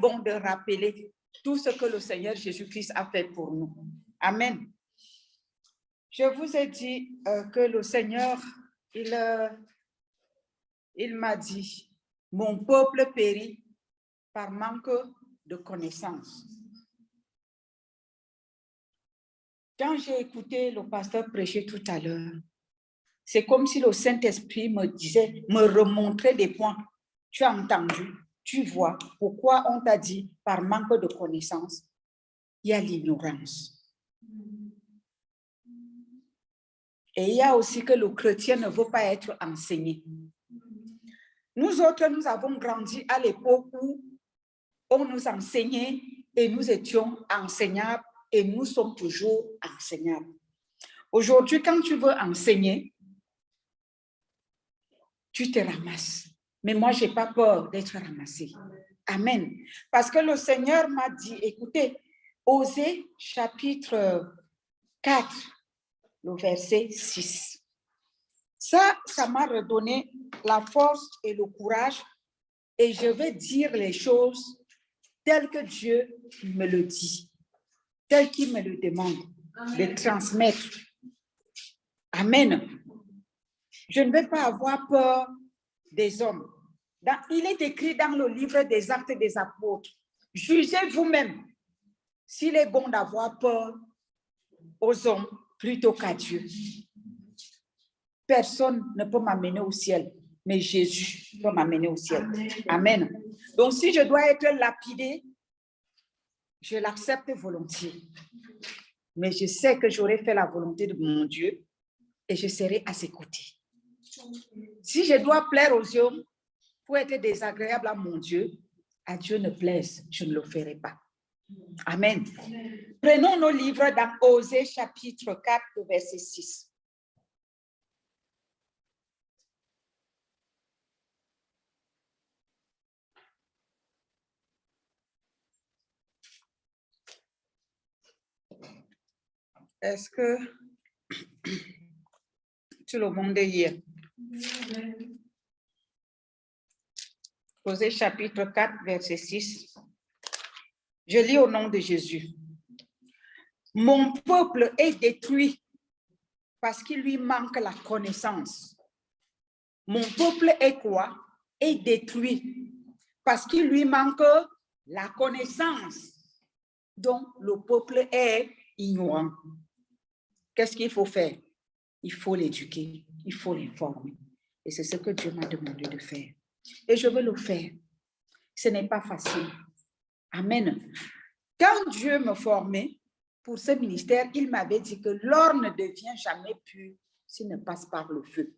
bon de rappeler tout ce que le Seigneur Jésus-Christ a fait pour nous. Amen. Je vous ai dit que le Seigneur, il m'a dit, mon peuple périt par manque de connaissances. Quand j'ai écouté le pasteur prêcher tout à l'heure, c'est comme si le Saint-Esprit me disait, me remontrait des points. Tu as entendu, tu vois pourquoi on t'a dit par manque de connaissances, il y a l'ignorance. Et il y a aussi que le chrétien ne veut pas être enseigné. Nous autres, nous avons grandi à l'époque où on nous enseignait et nous étions enseignables et nous sommes toujours enseignables. Aujourd'hui, quand tu veux enseigner, tu te ramasses. Mais moi, je n'ai pas peur d'être ramassée. Amen. Parce que le Seigneur m'a dit, écoutez, Osée chapitre 4, le verset 6. Ça m'a redonné la force et le courage et je vais dire les choses telles que Dieu me le dit, telles qu'il me le demande de transmettre. Amen. Je ne vais pas avoir peur des hommes. Il est écrit dans le livre des Actes des Apôtres, jugez vous-même s'il est bon d'avoir peur aux hommes plutôt qu'à Dieu. Personne ne peut m'amener au ciel, mais Jésus peut m'amener au ciel. Amen. Donc, si je dois être lapidé, je l'accepte volontiers. Mais je sais que j'aurai fait la volonté de mon Dieu et je serai à ses côtés. Si je dois plaire aux hommes pour être désagréable à mon Dieu, à Dieu ne plaise, je ne le ferai pas. Amen. Prenons nos livres dans Osée chapitre 4, verset 6. Est-ce que tout le monde est hier? Osée chapitre 4, verset 6. Je lis au nom de Jésus. Mon peuple est détruit parce qu'il lui manque la connaissance. Mon peuple est quoi? Est détruit parce qu'il lui manque la connaissance. Donc, le peuple est ignorant. Qu'est-ce qu'il faut faire? Il faut l'éduquer, il faut l'informer. Et c'est ce que Dieu m'a demandé de faire. Et je veux le faire. Ce n'est pas facile. Amen. Quand Dieu me formait pour ce ministère, il m'avait dit que l'or ne devient jamais pur s'il ne passe par le feu.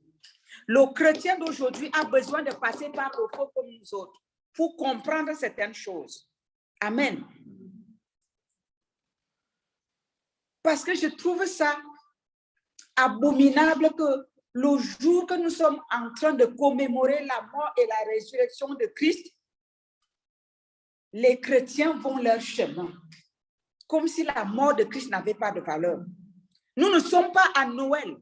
Le chrétien d'aujourd'hui a besoin de passer par le feu comme nous autres pour comprendre certaines choses. Amen. Parce que je trouve ça abominable que le jour que nous sommes en train de commémorer la mort et la résurrection de Christ, les chrétiens vont leur chemin, comme si la mort de Christ n'avait pas de valeur. Nous ne sommes pas à Noël.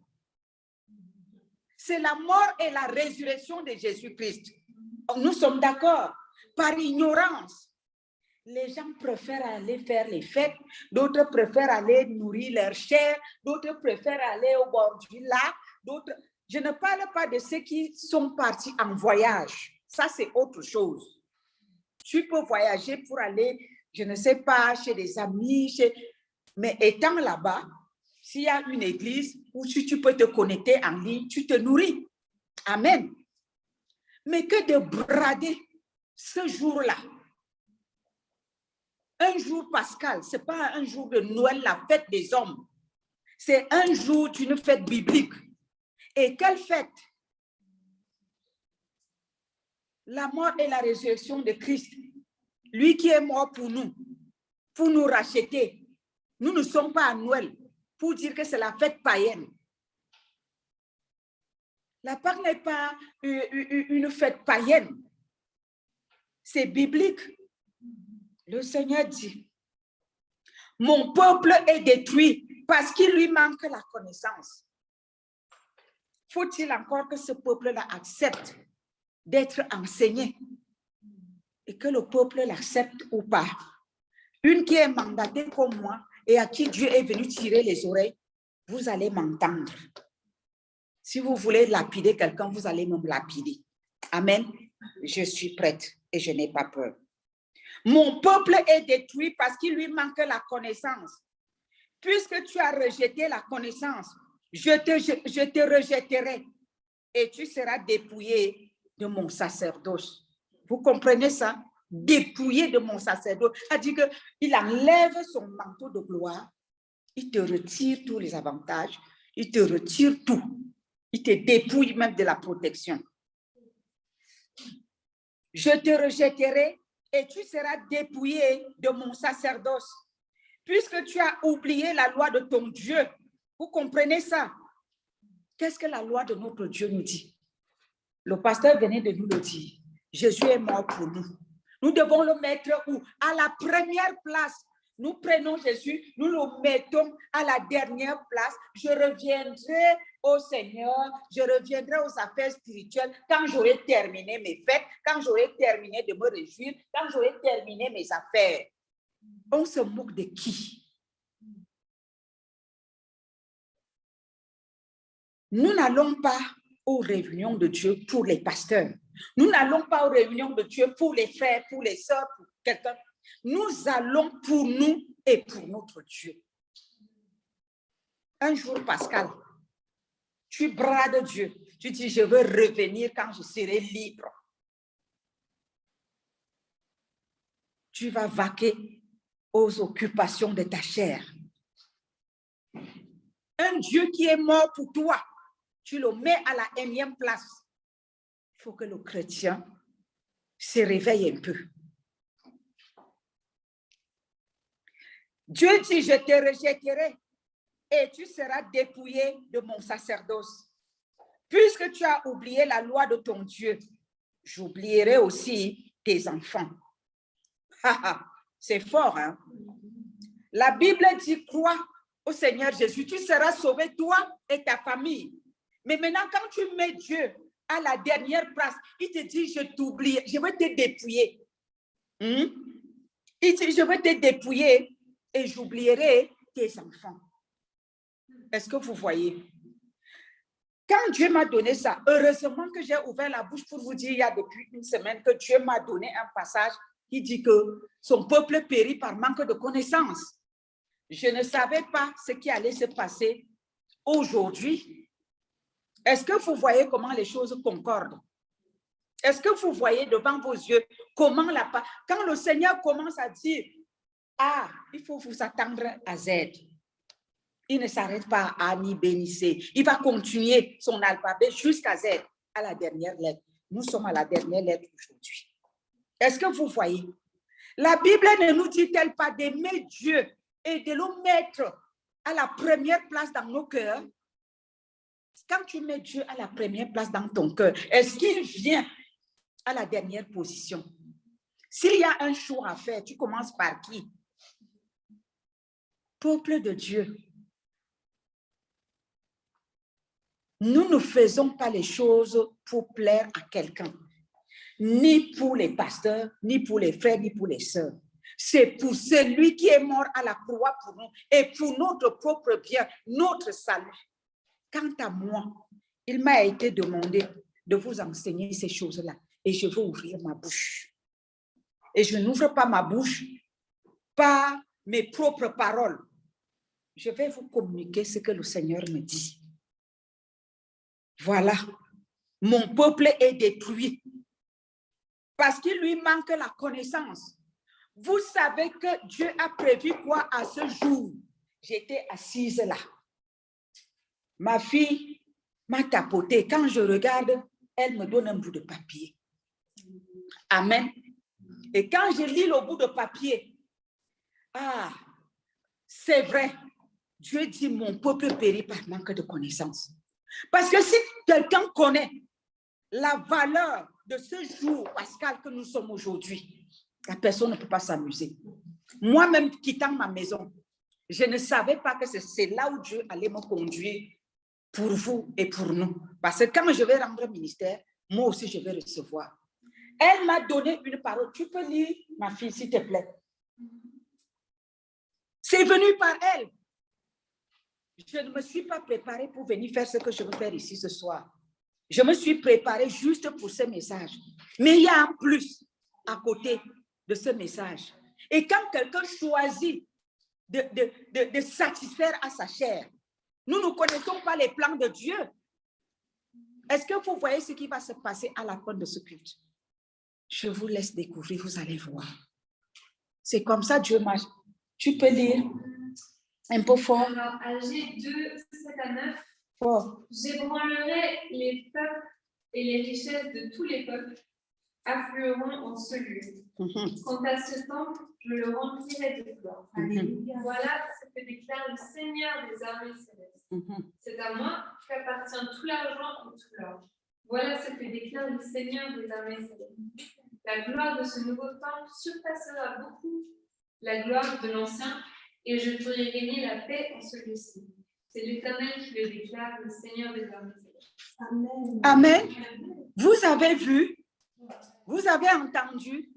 C'est la mort et la résurrection de Jésus-Christ. Nous sommes d'accord. Par ignorance, les gens préfèrent aller faire les fêtes, d'autres préfèrent aller nourrir leur chair, d'autres préfèrent aller au bord du lac, d'autres... Je ne parle pas de ceux qui sont partis en voyage. Ça, c'est autre chose. Tu peux voyager pour aller, je ne sais pas, chez des amis, mais étant là-bas, s'il y a une église où tu peux te connecter en ligne, tu te nourris. Amen. Mais que de brader ce jour-là. Un jour pascal, ce n'est pas un jour de Noël, la fête des hommes. C'est un jour d'une fête biblique. Et quelle fête? La mort et la résurrection de Christ. Lui qui est mort pour nous racheter. Nous ne sommes pas à Noël pour dire que c'est la fête païenne. La Pâque n'est pas une fête païenne. C'est biblique. Le Seigneur dit, mon peuple est détruit parce qu'il lui manque la connaissance. Faut-il encore que ce peuple-là accepte d'être enseigné? et que le peuple l'accepte ou pas, une qui est mandatée comme moi et à qui Dieu est venu tirer les oreilles, vous allez m'entendre. Si vous voulez lapider quelqu'un, vous allez me lapider. Amen. Je suis prête et je n'ai pas peur. Mon peuple est détruit parce qu'il lui manque la connaissance. Puisque tu as rejeté la connaissance, je te rejetterai et tu seras dépouillé de mon sacerdoce. Vous comprenez ça? Dépouillé de mon sacerdoce. C'est-à-dire qu'il enlève son manteau de gloire, il te retire tous les avantages, il te retire tout. Il te dépouille même de la protection. Je te rejetterai et tu seras dépouillé de mon sacerdoce. Puisque tu as oublié la loi de ton Dieu. Vous comprenez ça? Qu'est-ce que la loi de notre Dieu nous dit? Le pasteur venait de nous le dire. Jésus est mort pour nous. Nous devons le mettre où? À la première place. Nous prenons Jésus, nous le mettons à la dernière place. Je reviendrai au Seigneur, je reviendrai aux affaires spirituelles quand j'aurai terminé mes fêtes, quand j'aurai terminé de me réjouir, quand j'aurai terminé mes affaires. On se moque de qui? Nous n'allons pas aux réunions de Dieu pour les pasteurs. Nous n'allons pas aux réunions de Dieu pour les frères, pour les sœurs, pour quelqu'un. Nous allons pour nous et pour notre Dieu. Un jour, Pascal, tu brades Dieu. Tu dis, je veux revenir quand je serai libre. Tu vas vaquer aux occupations de ta chair. Un Dieu qui est mort pour toi, tu le mets à la énième place. Il faut que le chrétien se réveille un peu. Dieu dit, je te rejetterai et tu seras dépouillé de mon sacerdoce. Puisque tu as oublié la loi de ton Dieu, j'oublierai aussi tes enfants. C'est fort, hein? La Bible dit, crois au Seigneur Jésus, tu seras sauvé, toi et ta famille. Mais maintenant, quand tu mets Dieu à la dernière place, il te dit, je t'oublie, je vais te dépouiller. Il dit, je vais te dépouiller et j'oublierai tes enfants. Est-ce que vous voyez? Quand Dieu m'a donné ça, heureusement que j'ai ouvert la bouche pour vous dire, il y a depuis une semaine, que Dieu m'a donné un passage qui dit que son peuple périt par manque de connaissance. Je ne savais pas ce qui allait se passer aujourd'hui. Est-ce que vous voyez comment les choses concordent? Est-ce que vous voyez devant vos yeux comment quand le Seigneur commence à dire, ah, il faut vous attendre à Z. Il ne s'arrête pas à A ni B ni C. Il va continuer son alphabet jusqu'à Z, à la dernière lettre. Nous sommes à la dernière lettre aujourd'hui. Est-ce que vous voyez? La Bible ne nous dit-elle pas d'aimer Dieu et de le mettre à la première place dans nos cœurs? Quand tu mets Dieu à la première place dans ton cœur, est-ce qu'il vient à la dernière position? S'il y a un choix à faire, tu commences par qui? Peuple de Dieu. Nous ne faisons pas les choses pour plaire à quelqu'un, ni pour les pasteurs, ni pour les frères, ni pour les sœurs. C'est pour celui qui est mort à la croix pour nous et pour notre propre bien, notre salut. Quant à moi, il m'a été demandé de vous enseigner ces choses-là et je veux ouvrir ma bouche. Et je n'ouvre pas ma bouche par mes propres paroles. Je vais vous communiquer ce que le Seigneur me dit. Voilà, mon peuple est détruit parce qu'il lui manque la connaissance. Vous savez que Dieu a prévu quoi à ce jour? J'étais assise là. Ma fille m'a tapoté. Quand je regarde, elle me donne un bout de papier. Amen. Et quand je lis le bout de papier, ah, c'est vrai. Dieu dit, mon peuple périt par manque de connaissance. Parce que si quelqu'un connaît la valeur de ce jour, Pascal, que nous sommes aujourd'hui, la personne ne peut pas s'amuser. Moi-même, quittant ma maison, je ne savais pas que c'est là où Dieu allait me conduire pour vous et pour nous. Parce que quand je vais rendre ministère, moi aussi, je vais recevoir. Elle m'a donné une parole. Tu peux lire, ma fille, s'il te plaît. C'est venu par elle. Je ne me suis pas préparée pour venir faire ce que je veux faire ici ce soir. Je me suis préparée juste pour ce message. Mais il y a un plus à côté de ce message. Et quand quelqu'un choisit de satisfaire à sa chair, nous ne connaissons pas les plans de Dieu. Est-ce que vous voyez ce qui va se passer à la fin de ce culte? Je vous laisse découvrir, vous allez voir. C'est comme ça Dieu marche. Tu peux lire un peu fort. Alors, Agé 2, 7 à 9. Fort. J'ébranlerai les peuples et les richesses de tous les peuples afflueront en ce lieu. Quant à ce temple, je le remplirai de gloire. Alléluia. Voilà ce que déclare le Seigneur des armées célestes. C'est à moi qu'appartient tout l'argent et tout l'or. Voilà ce que déclare le Seigneur des armées célestes. La gloire de ce nouveau temple surpassera beaucoup la gloire de l'ancien, et je ferai régner la paix en celui-ci. C'est l'Éternel qui le déclare, le Seigneur des armées célestes. Amen. Amen. Vous avez vu? Vous avez entendu?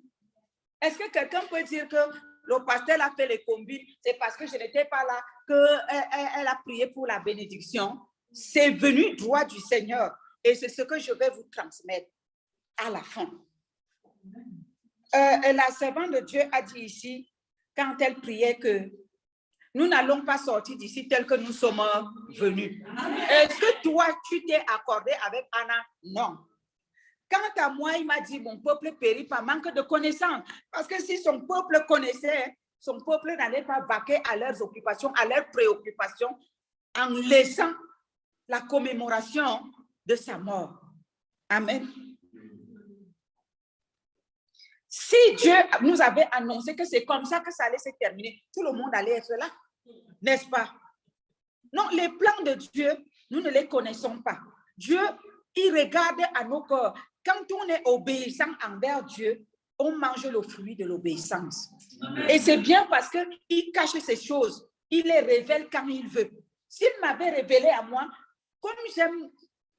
Est-ce que quelqu'un peut dire que le pasteur a fait les combines? C'est parce que je n'étais pas là qu'elle a prié pour la bénédiction. C'est venu droit du Seigneur. Et c'est ce que je vais vous transmettre à la fin. La servante de Dieu a dit ici, quand elle priait, que nous n'allons pas sortir d'ici tel que nous sommes venus. Est-ce que toi, tu t'es accordé avec Anna? Non. Quant à moi, il m'a dit, mon peuple périt par manque de connaissance. Parce que si son peuple connaissait, son peuple n'allait pas vaquer à leurs occupations, à leurs préoccupations, en laissant la commémoration de sa mort. Amen. Si Dieu nous avait annoncé que c'est comme ça que ça allait se terminer, tout le monde allait être là, n'est-ce pas? Non, les plans de Dieu, nous ne les connaissons pas. Dieu, il regarde à nos corps. Quand on est obéissant envers Dieu, on mange le fruit de l'obéissance. Et c'est bien parce qu'il cache ces choses. Il les révèle quand il veut. S'il m'avait révélé à moi, comme j'aime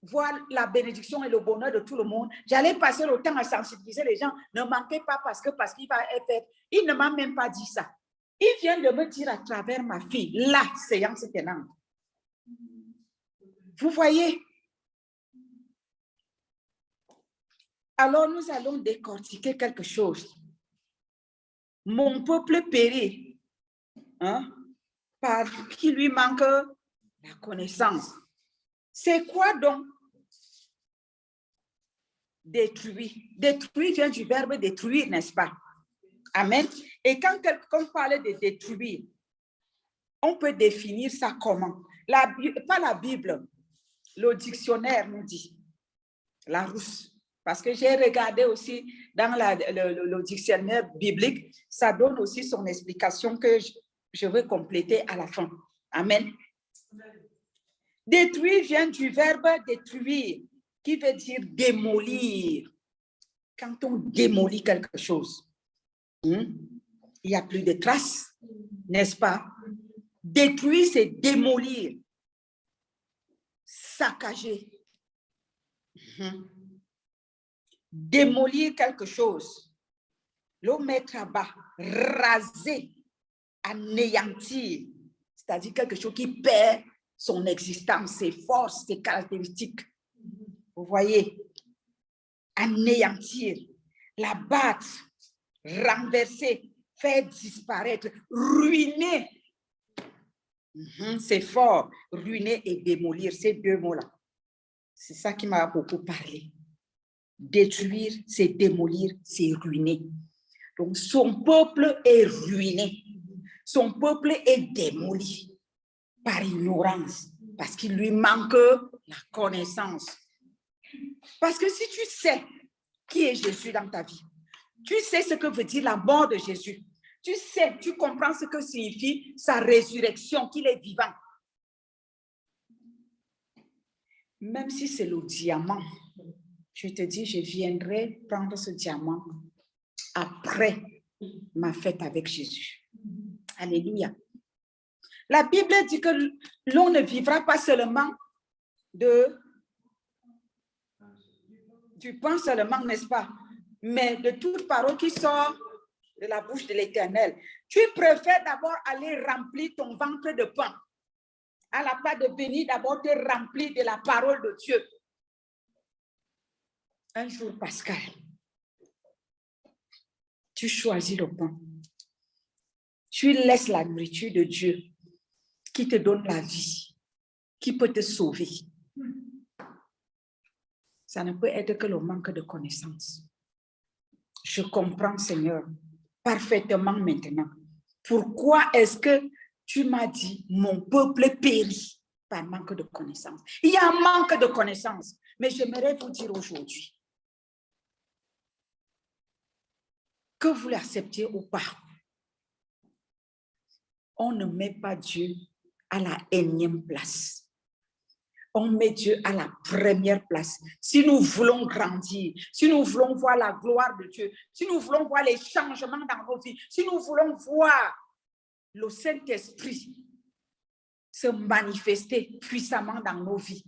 voir la bénédiction et le bonheur de tout le monde, j'allais passer le temps à sensibiliser les gens. Ne manquez pas parce qu'il va être... Il ne m'a même pas dit ça. Il vient de me dire à travers ma fille, la séance tenante. Vous voyez? Alors nous allons décortiquer quelque chose. Mon peuple périt, parce qu'il lui manque la connaissance. C'est quoi donc? Détruire. Détruire vient du verbe détruire, n'est-ce pas? Amen. Et quand quelqu'un parle de détruire, on peut définir ça comment? Pas la Bible, le dictionnaire nous dit. La rousse. Parce que j'ai regardé aussi dans le dictionnaire biblique, ça donne aussi son explication que je veux compléter à la fin. Amen. Détruire vient du verbe détruire, qui veut dire démolir. Quand on démolit quelque chose, il n'y a plus de traces, n'est-ce pas? Détruire, c'est démolir, saccager. Démolir quelque chose, le mettre à bas, raser, anéantir, c'est-à-dire quelque chose qui perd son existence, ses forces, ses caractéristiques. Vous voyez? Anéantir, la battre, renverser, faire disparaître, ruiner. C'est fort, ruiner et démolir, ces deux mots-là. C'est ça qui m'a beaucoup parlé. Détruire, c'est démolir, c'est ruiner. Donc, son peuple est ruiné. Son peuple est démoli par ignorance, parce qu'il lui manque la connaissance. Parce que si tu sais qui est Jésus dans ta vie, tu sais ce que veut dire la mort de Jésus, tu sais, tu comprends ce que signifie sa résurrection, qu'il est vivant. Même si c'est le diamant, je te dis, je viendrai prendre ce diamant après ma fête avec Jésus. Alléluia. La Bible dit que l'on ne vivra pas seulement du pain seulement, n'est-ce pas? mais de toute parole qui sort de la bouche de l'Éternel. Tu préfères d'abord aller remplir ton ventre de pain. À la place de venir d'abord te remplir de la parole de Dieu. Un jour pascal, tu choisis le pain. Tu laisses la nourriture de Dieu qui te donne la vie, qui peut te sauver. Ça ne peut être que le manque de connaissance. Je comprends, Seigneur, parfaitement maintenant. Pourquoi est-ce que tu m'as dit, mon peuple périt par manque de connaissance? Il y a un manque de connaissance, mais j'aimerais vous dire aujourd'hui que vous l'acceptiez ou pas. On ne met pas Dieu à la énième place. On met Dieu à la première place. Si nous voulons grandir, si nous voulons voir la gloire de Dieu, si nous voulons voir les changements dans nos vies, si nous voulons voir le Saint-Esprit se manifester puissamment dans nos vies,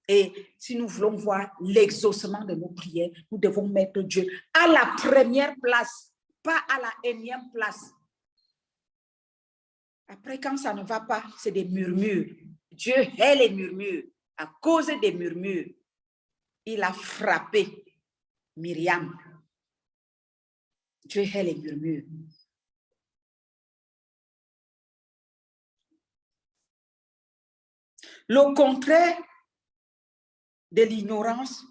et si nous voulons voir l'exaucement de nos prières, nous devons mettre Dieu à la première place, pas à la énième place. Après, quand ça ne va pas, c'est des murmures. Dieu hait les murmures. À cause des murmures, il a frappé Myriam. Dieu hait les murmures. Le contraire de l'ignorance,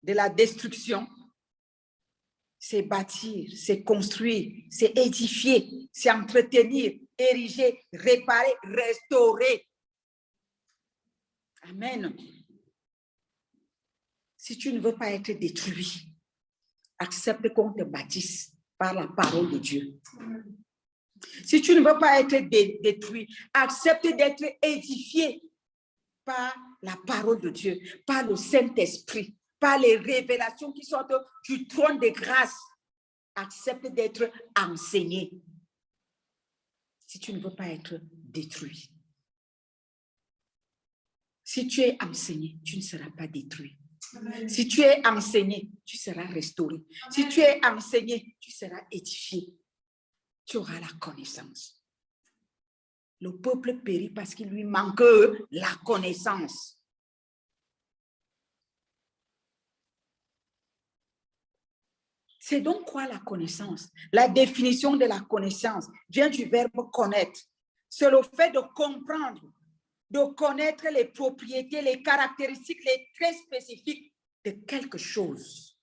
de la destruction, c'est bâtir, c'est construire, c'est édifier, c'est entretenir, ériger, réparer, restaurer. Amen. Si tu ne veux pas être détruit, accepte qu'on te bâtisse par la parole de Dieu. Si tu ne veux pas être détruit, accepte d'être édifié par la parole de Dieu, par le Saint-Esprit, par les révélations qui sortent du trône de grâce. Accepte d'être enseigné. Si tu ne veux pas être détruit. Si tu es enseigné, tu ne seras pas détruit. Amen. Si tu es enseigné, tu seras restauré. Amen. Si tu es enseigné, tu seras édifié. Tu auras la connaissance. Le peuple périt parce qu'il lui manque la connaissance. C'est donc quoi la connaissance? La définition de la connaissance vient du verbe connaître. C'est le fait de comprendre, de connaître les propriétés, les caractéristiques, les traits spécifiques de quelque chose.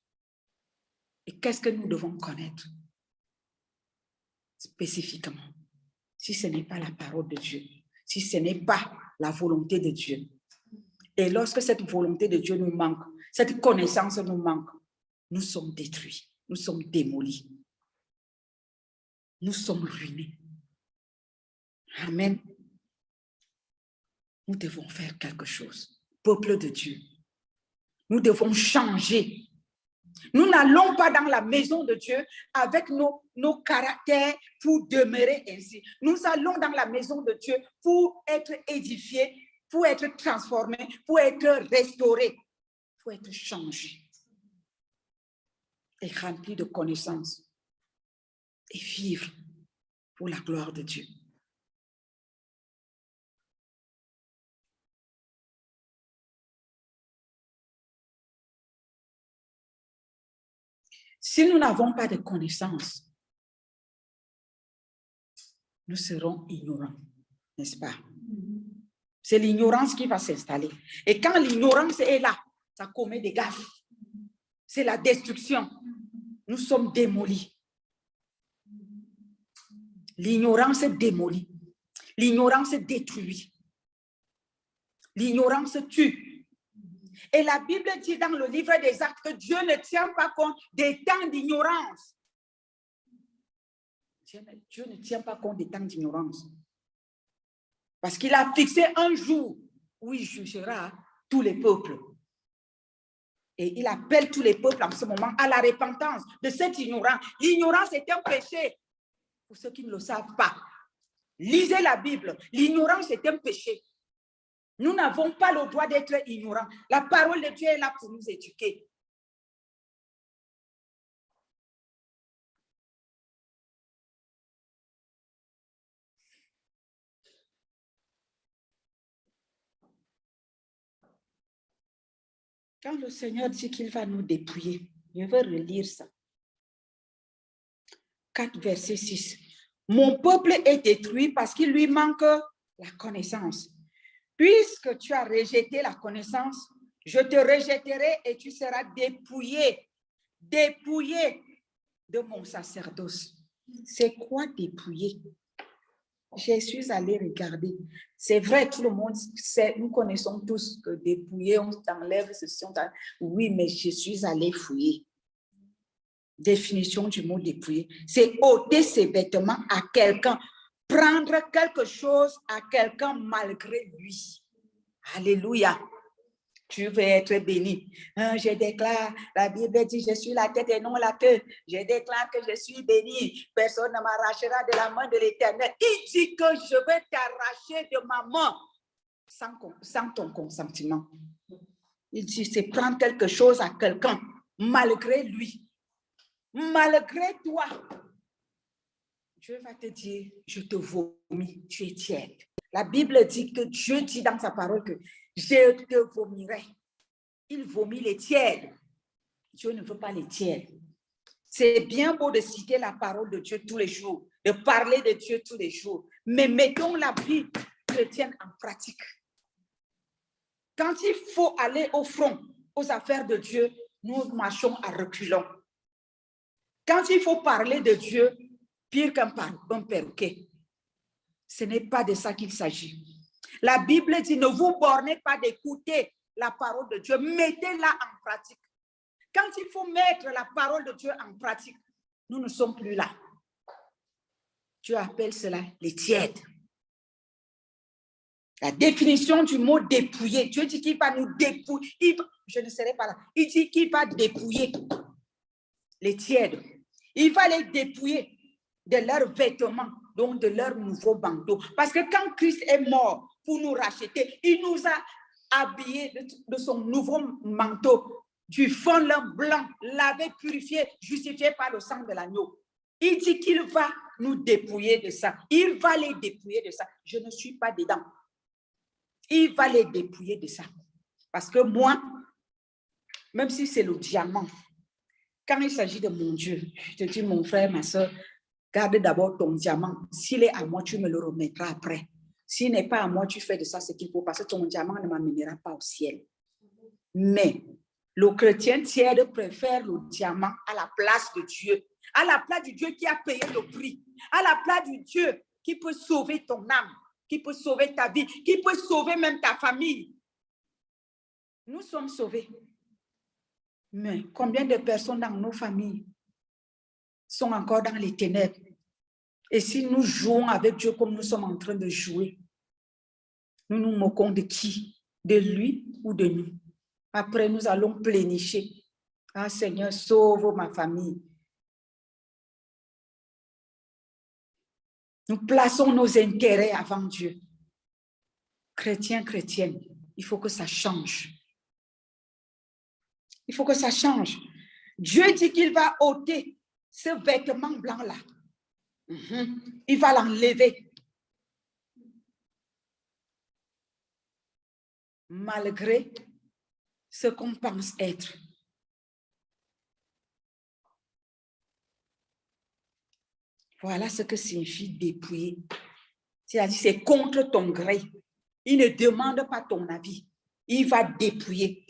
Et qu'est-ce que nous devons connaître spécifiquement? Si ce n'est pas la parole de Dieu, si ce n'est pas la volonté de Dieu. Et lorsque cette volonté de Dieu nous manque, cette connaissance nous manque, nous sommes détruits, nous sommes démolis, nous sommes ruinés. Amen. Nous devons faire quelque chose. Peuple de Dieu, nous devons changer. Nous n'allons pas dans la maison de Dieu avec nos caractères pour demeurer ainsi. Nous allons dans la maison de Dieu pour être édifiés, pour être transformés, pour être restaurés, pour être changés et remplis de connaissances et vivre pour la gloire de Dieu. Si nous n'avons pas de connaissances, nous serons ignorants, n'est-ce pas? C'est l'ignorance qui va s'installer. Et quand l'ignorance est là, ça commet des gaffes. C'est la destruction. Nous sommes démolis. L'ignorance démolit. L'ignorance détruit. L'ignorance tue. Et la Bible dit dans le livre des Actes que Dieu ne tient pas compte des temps d'ignorance. Dieu ne tient pas compte des temps d'ignorance. Parce qu'il a fixé un jour où il jugera tous les peuples. Et il appelle tous les peuples en ce moment à la repentance de cette ignorance. L'ignorance est un péché. Pour ceux qui ne le savent pas, lisez la Bible. L'ignorance est un péché. Nous n'avons pas le droit d'être ignorants. La parole de Dieu est là pour nous éduquer. Quand le Seigneur dit qu'il va nous dépouiller, je vais relire ça. 4, verset 6. Mon peuple est détruit parce qu'il lui manque la connaissance. Puisque tu as rejeté la connaissance, je te rejetterai et tu seras dépouillé de mon sacerdoce. C'est quoi dépouiller? Je suis allée regarder. C'est vrai, tout le monde sait, nous connaissons tous que dépouiller, on t'enlève ceci, oui, mais je suis allée fouiller. Définition du mot dépouiller, c'est ôter ses vêtements à quelqu'un, prendre quelque chose à quelqu'un malgré lui. Alléluia. Tu veux être béni. Je déclare, la Bible dit, je suis la tête et non la queue. Je déclare que je suis béni. Personne ne m'arrachera de la main de l'Éternel. Il dit que je vais t'arracher de ma main sans ton consentement. Il dit, c'est prendre quelque chose à quelqu'un malgré lui. Malgré toi. Dieu va te dire, je te vomis, tu es tiède. La Bible dit que Dieu dit dans sa parole que je te vomirai. Il vomit les tièdes. Dieu ne veut pas les tièdes. C'est bien beau de citer la parole de Dieu tous les jours, de parler de Dieu tous les jours, mais mettons la vie chrétienne en pratique. Quand il faut aller au front, aux affaires de Dieu, nous marchons à reculons. Quand il faut parler de Dieu, pire qu'un perroquet. Ce n'est pas de ça qu'il s'agit. La Bible dit, ne vous bornez pas d'écouter la parole de Dieu, mettez-la en pratique. Quand il faut mettre la parole de Dieu en pratique, nous ne sommes plus là. Dieu appelle cela les tièdes. La définition du mot dépouiller, Dieu dit qu'il va nous dépouiller. Je ne serai pas là. Il dit qu'il va dépouiller les tièdes. Il va les dépouiller de leurs vêtements, donc de leur nouveau bandeau. Parce que quand Christ est mort pour nous racheter, il nous a habillés de son nouveau manteau, du fond lin blanc, lavé, purifié, justifié par le sang de l'agneau. Il dit qu'il va nous dépouiller de ça. Il va les dépouiller de ça. Je ne suis pas dedans. Il va les dépouiller de ça. Parce que moi, même si c'est le diamant, quand il s'agit de mon Dieu, je te dis, mon frère, ma soeur, garde d'abord ton diamant. S'il est à moi, tu me le remettras après. S'il n'est pas à moi, tu fais de ça ce qu'il faut, parce que ton diamant ne m'amènera pas au ciel. Mais le chrétien tiède préfère le diamant à la place de Dieu, à la place du Dieu qui a payé le prix, à la place du Dieu qui peut sauver ton âme, qui peut sauver ta vie, qui peut sauver même ta famille. Nous sommes sauvés. Mais combien de personnes dans nos familles sont encore dans les ténèbres? Et si nous jouons avec Dieu comme nous sommes en train de jouer, nous nous moquons de qui? De lui ou de nous? Après, nous allons plénicher. Ah Seigneur, sauve ma famille. Nous plaçons nos intérêts avant Dieu. Chrétiens, chrétiennes, il faut que ça change. Il faut que ça change. Dieu dit qu'il va ôter ce vêtement blanc-là. Il va l'enlever. Malgré ce qu'on pense être. Voilà ce que signifie dépouiller. C'est-à-dire, c'est contre ton gré. Il ne demande pas ton avis. Il va dépouiller.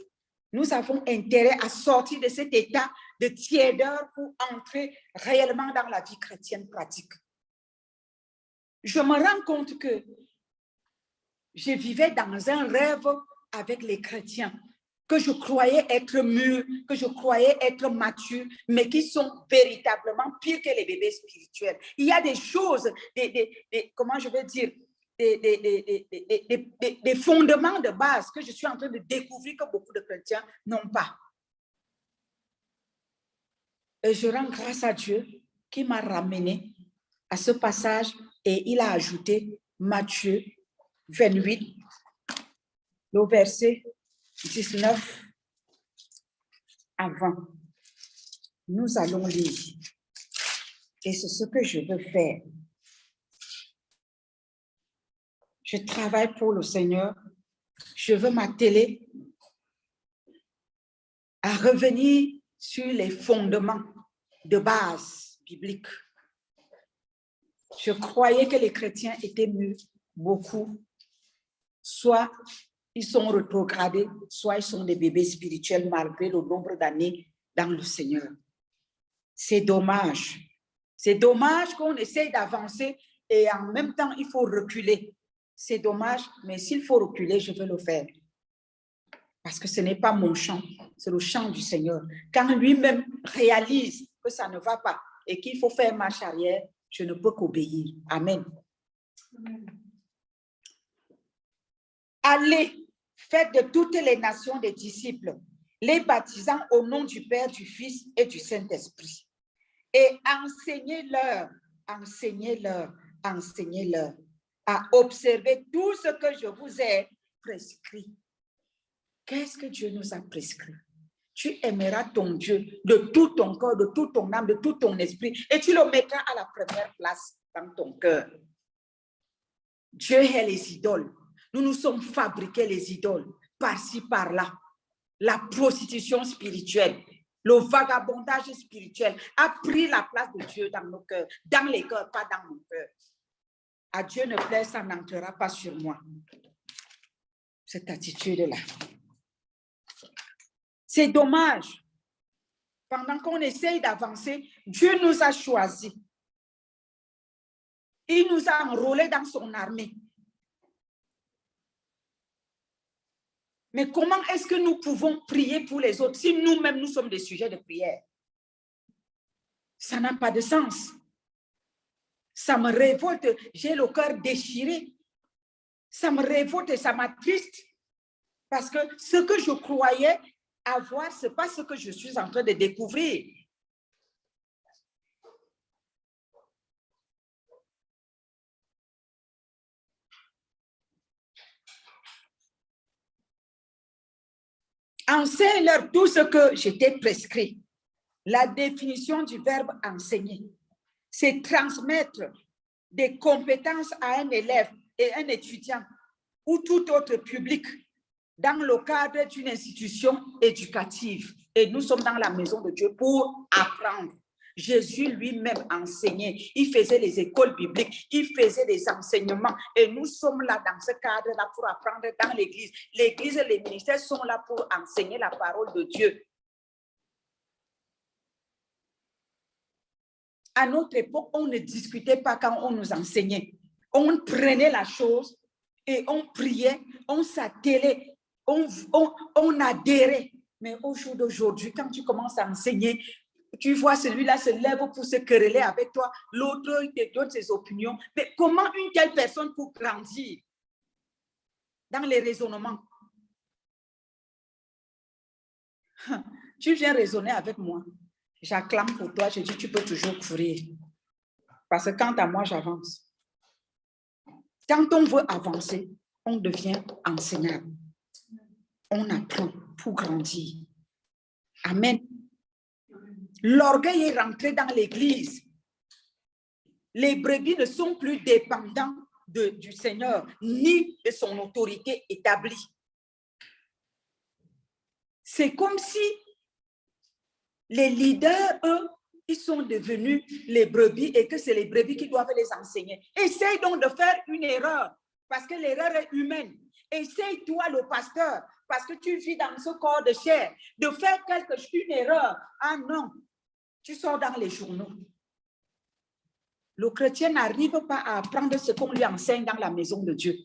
Nous avons intérêt à sortir de cet état de tiédeur pour entrer réellement dans la vie chrétienne pratique. Je me rends compte que je vivais dans un rêve avec les chrétiens, que je croyais être mûrs, que je croyais être matures, mais qui sont véritablement pires que les bébés spirituels. Il y a des choses, comment je vais dire, des fondements de base que je suis en train de découvrir que beaucoup de chrétiens n'ont pas. Et je rends grâce à Dieu qui m'a ramené à ce passage et il a ajouté Matthieu 28, le verset 19 à 20. Nous allons lire. Et c'est ce que je veux faire. Je travaille pour le Seigneur. Je veux m'atteler à revenir sur les fondements de base biblique. Je croyais que les chrétiens étaient mûrs, beaucoup. Soit ils sont rétrogradés, soit ils sont des bébés spirituels malgré le nombre d'années dans le Seigneur. C'est dommage. C'est dommage qu'on essaye d'avancer et en même temps, il faut reculer. C'est dommage, mais s'il faut reculer, je vais le faire. Parce que ce n'est pas mon champ, c'est le champ du Seigneur. Quand lui-même réalise que ça ne va pas et qu'il faut faire marche arrière, je ne peux qu'obéir. Amen. Allez, faites de toutes les nations des disciples, les baptisant au nom du Père, du Fils et du Saint-Esprit. Et enseignez-leur à observer tout ce que je vous ai prescrit. Qu'est-ce que Dieu nous a prescrit? Tu aimeras ton Dieu de tout ton corps, de toute ton âme, de tout ton esprit, et tu le mettras à la première place dans ton cœur. Dieu est les idoles. Nous nous sommes fabriqués les idoles, par-ci, par-là. La prostitution spirituelle, le vagabondage spirituel a pris la place de Dieu dans nos cœurs, dans les cœurs, pas dans mon cœur. À Dieu ne plaît, ça n'entrera pas sur moi. Cette attitude-là. C'est dommage. Pendant qu'on essaye d'avancer, Dieu nous a choisis. Il nous a enrôlés dans son armée. Mais comment est-ce que nous pouvons prier pour les autres si nous-mêmes, nous sommes des sujets de prière? Ça n'a pas de sens. Ça me révolte. J'ai le cœur déchiré. Ça me révolte et ça m'attriste. Parce que ce que je croyais avoir, ce n'est pas ce que je suis en train de découvrir. Enseigne-leur tout ce que je t'ai prescrit. La définition du verbe enseigner, c'est transmettre des compétences à un élève et un étudiant ou tout autre public dans le cadre d'une institution éducative. Et nous sommes dans la maison de Dieu pour apprendre. Jésus lui-même enseignait, il faisait les écoles bibliques, il faisait des enseignements et nous sommes là dans ce cadre-là pour apprendre dans l'église. L'église et les ministères sont là pour enseigner la parole de Dieu. À notre époque, on ne discutait pas quand on nous enseignait. On prenait la chose et on priait, on s'attelait, on adhérait. Mais au jour d'aujourd'hui, quand tu commences à enseigner, tu vois celui-là se lève pour se quereller avec toi, l'autre te donne ses opinions. Mais comment une telle personne peut grandir dans les raisonnements? Tu viens raisonner avec moi. J'acclame pour toi, je dis tu peux toujours courir. Parce que quant à moi, j'avance. Quand on veut avancer, on devient enseignable. On apprend pour grandir. Amen. L'orgueil est rentré dans l'église. Les brebis ne sont plus dépendants du Seigneur, ni de son autorité établie. C'est comme si les leaders, eux, ils sont devenus les brebis et que c'est les brebis qui doivent les enseigner. Essaye donc de faire une erreur parce que l'erreur est humaine. Essaye toi, le pasteur, parce que tu vis dans ce corps de chair, de faire une erreur. Ah non, tu sors dans les journaux. Le chrétien n'arrive pas à apprendre ce qu'on lui enseigne dans la maison de Dieu.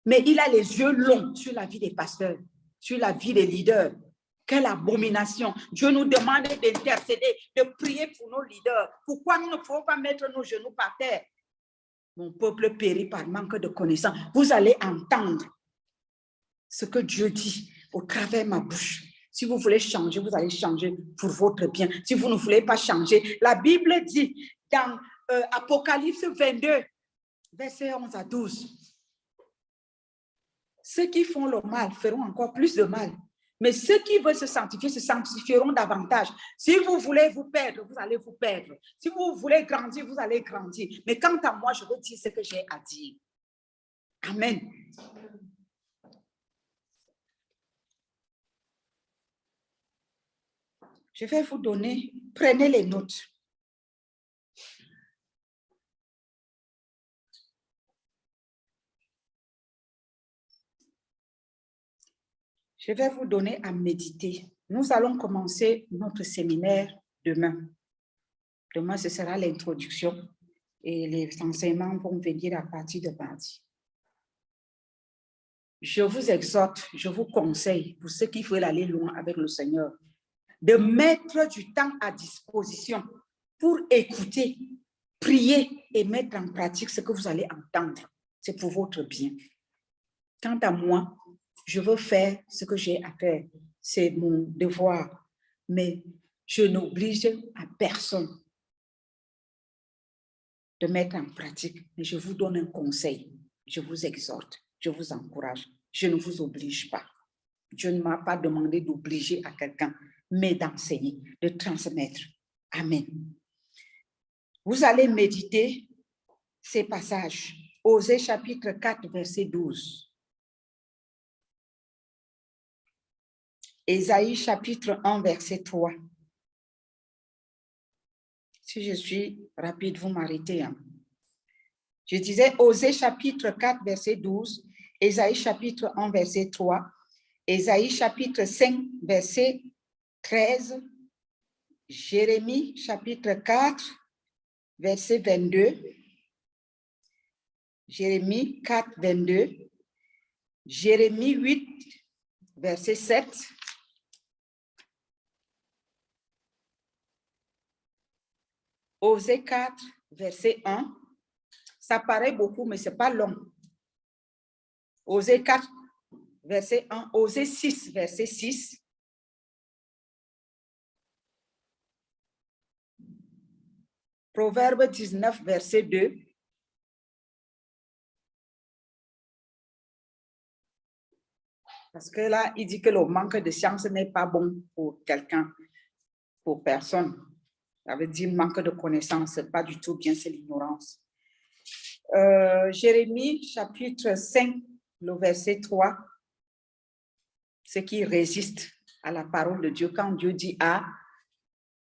Mais il a les yeux longs sur la vie des pasteurs, sur la vie des leaders. Quelle abomination. Dieu nous demande d'intercéder, de prier pour nos leaders. Pourquoi nous ne pouvons pas mettre nos genoux par terre? Mon peuple périt par manque de connaissance. Vous allez entendre ce que Dieu dit au travers de ma bouche. Si vous voulez changer, vous allez changer pour votre bien. Si vous ne voulez pas changer, la Bible dit dans Apocalypse 22, versets 11 à 12, ceux qui font le mal feront encore plus de mal. Mais ceux qui veulent se sanctifieront davantage. Si vous voulez vous perdre, vous allez vous perdre. Si vous voulez grandir, vous allez grandir. Mais quant à moi, je veux dire ce que j'ai à dire. Amen. Je vais vous donner, prenez les notes. Je vais vous donner à méditer. Nous allons commencer notre séminaire demain. Demain, ce sera l'introduction et les enseignements vont venir à partir de mardi. Je vous exhorte, je vous conseille, pour ceux qui veulent aller loin avec le Seigneur, de mettre du temps à disposition pour écouter, prier et mettre en pratique ce que vous allez entendre. C'est pour votre bien. Quant à moi, je veux faire ce que j'ai à faire. C'est mon devoir. Mais je n'oblige à personne de mettre en pratique. Mais je vous donne un conseil. Je vous exhorte. Je vous encourage. Je ne vous oblige pas. Dieu ne m'a pas demandé d'obliger à quelqu'un, mais d'enseigner, de transmettre. Amen. Vous allez méditer ces passages. Osée chapitre 4, verset 12. Ésaïe chapitre 1, verset 3. Si je suis rapide, vous m'arrêtez. Hein? Je disais Osée chapitre 4, verset 12. Ésaïe chapitre 1, verset 3. Ésaïe chapitre 5, verset 13. Jérémie chapitre 4, verset 22. Jérémie 4, 22. Jérémie 8, verset 7. Osée 4, verset 1. Ça paraît beaucoup, mais ce n'est pas long. Osée 4, verset 1. Osée 6, verset 6. Proverbe 19, verset 2. Parce que là, il dit que le manque de science n'est pas bon pour quelqu'un, pour personne. Ça veut dire manque de connaissance, pas du tout bien, c'est l'ignorance. Jérémie, chapitre 5, le verset 3. Ce qui résiste à la parole de Dieu. Quand Dieu dit A,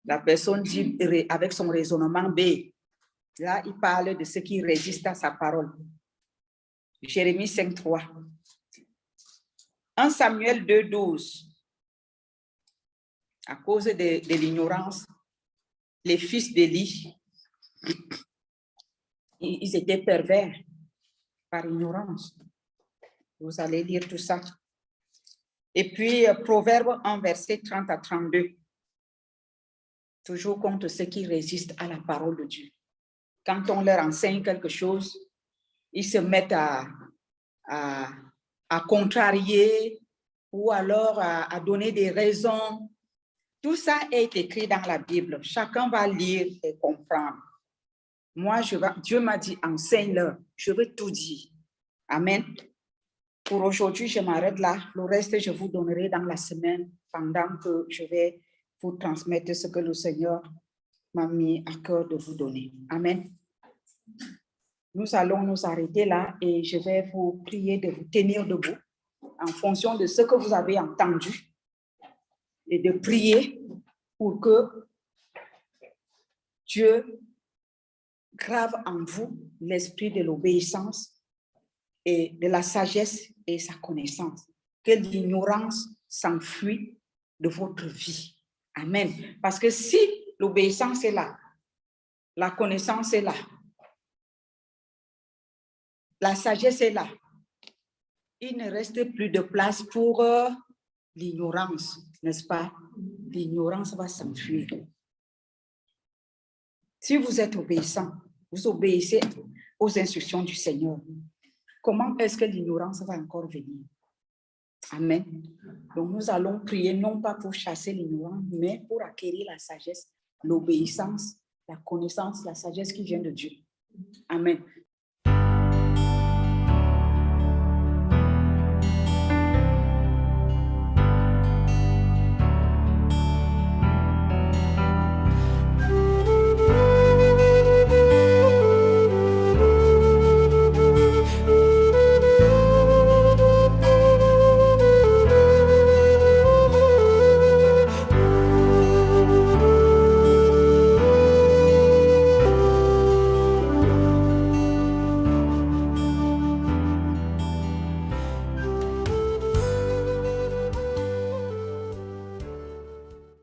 la personne dit avec son raisonnement B. Là, il parle de ce qui résiste à sa parole. Jérémie 5, 3. 1 Samuel 2, 12. À cause de l'ignorance, les fils d'Élie, ils étaient pervers par ignorance. Vous allez lire tout ça. Et puis, Proverbe 1, verset 30 à 32. Toujours contre ceux qui résistent à la parole de Dieu. Quand on leur enseigne quelque chose, ils se mettent à contrarier ou alors à donner des raisons. Tout ça est écrit dans la Bible. Chacun va lire et comprendre. Moi, Dieu m'a dit, enseigne-leur. Je veux tout dire. Amen. Pour aujourd'hui, je m'arrête là. Le reste, je vous donnerai dans la semaine pendant que je vais vous transmettre ce que le Seigneur m'a mis à cœur de vous donner. Amen. Nous allons nous arrêter là et je vais vous prier de vous tenir debout en fonction de ce que vous avez entendu et de prier pour que Dieu grave en vous l'esprit de l'obéissance et de la sagesse et sa connaissance. Que l'ignorance s'enfuit de votre vie. Amen. Parce que si l'obéissance est là, la connaissance est là, la sagesse est là, il ne reste plus de place pour l'ignorance, n'est-ce pas? L'ignorance va s'enfuir. Si vous êtes obéissant, vous obéissez aux instructions du Seigneur, comment est-ce que l'ignorance va encore venir? Amen. Donc nous allons prier non pas pour chasser l'ignorance, mais pour acquérir la sagesse, l'obéissance, la connaissance, la sagesse qui vient de Dieu. Amen.